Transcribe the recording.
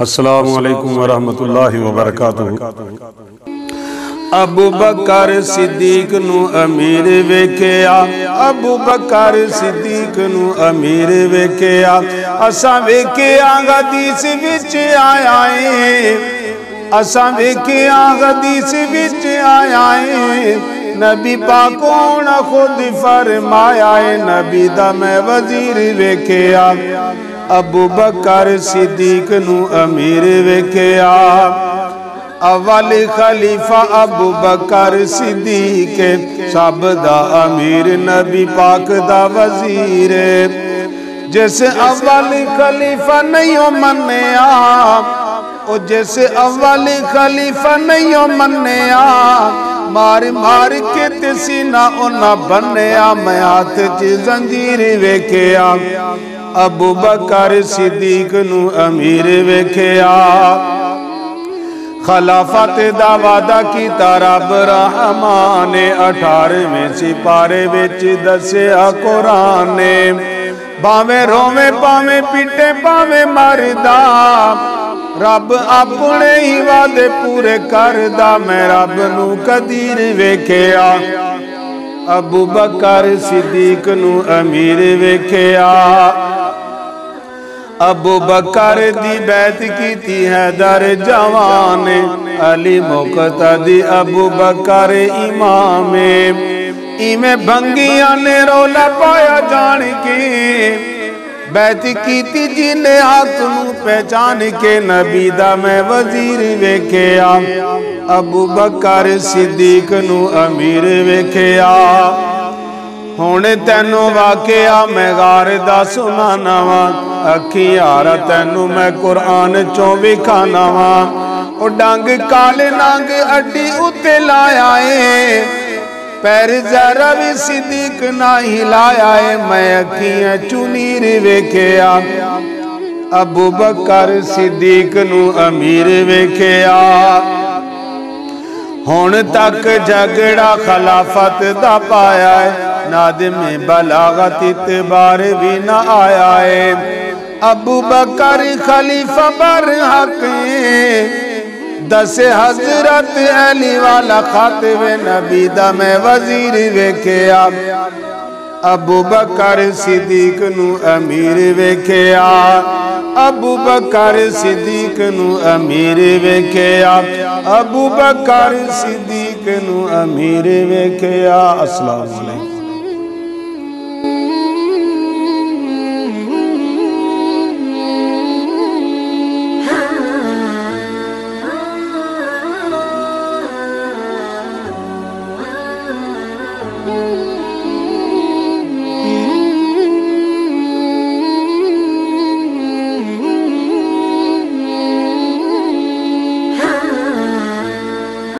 السلام علیکم ورحمۃ اللہ وبرکاتہ۔ ابو بکر صدیق نو امیر ویکھیا، ابو بکر صدیق نو امیر ویکھیا، اساں ویکھیا حدیث وچ آیا ہے، اساں ویکھیا حدیث وچ آیا ہے، نبی پاک نے خود فرمایا ہے، نبی دا میں وزیر ویکھیا، ابو بکر صدیق نو امیر ویکھیا۔ اول خلیفہ ابو بکر صدیق سب دا امیر، نبی پاک دا وزیر، جیسے اول خلیفہ نہیں منیا، او جیسے اول خلیفہ نہیں منیا، مار مار کے تسینہ اونا بنیا، میں ہاتھ چی زنجیر ویکھیا، ابو بکر صدیق نو امیر ویکھیا۔ خلافت دا وعدہ کیتا رب رحمان نے، 18ویں سپارے وچ دسیا قرآن نے، باویں روویں باویں پیٹے باویں مردا، رب اپنے ہی وعدے پورے کردا، میں رب نو قدیر ویکھیا، ابو بکر صدیق نو امیر ویکھیا۔ ابو بکر دی بیعت کیتی حیدر جوان، علی مقتدی ابو بکر امام، ایویں بھنگیاں نے رولا پایا جان کے، بیعت کیتی جی نے ہاتھ نو پہچان کے، نبی دا میں وزیر ویکھیا، ابو بکر صدیق نو امیر ویکھیا۔ ہونے تینو واقعہ میں غار دا سنانا وا، اکھی آرہ تینو میں قرآن چوں وکھانا وا، او ڈانگ کالے نانگ اڈی اتے لایا ہے، پیر ذرا بھی صدیق نہ ہلایا ہے، میں اکھیاں چنیر ویکھیا، ابو بکر صدیق نو امیر ویکھیا۔ ہون تک جھگڑا خلافت دا پایا ہے، نادم بلاغت اعتبار بھی نہ آیا ہے، ابو بکر خلیفہ برحق ہے، دس حضرت علی والا خاتم نبی دا میں وزیر ویکھیا، ابو بکر صدیق نو امیر ویکھیا، ابو بکر صدیق نو امیر ویکھیا، ابو بکر صدیق نو امیر ویکھیا۔ السلام علیکم۔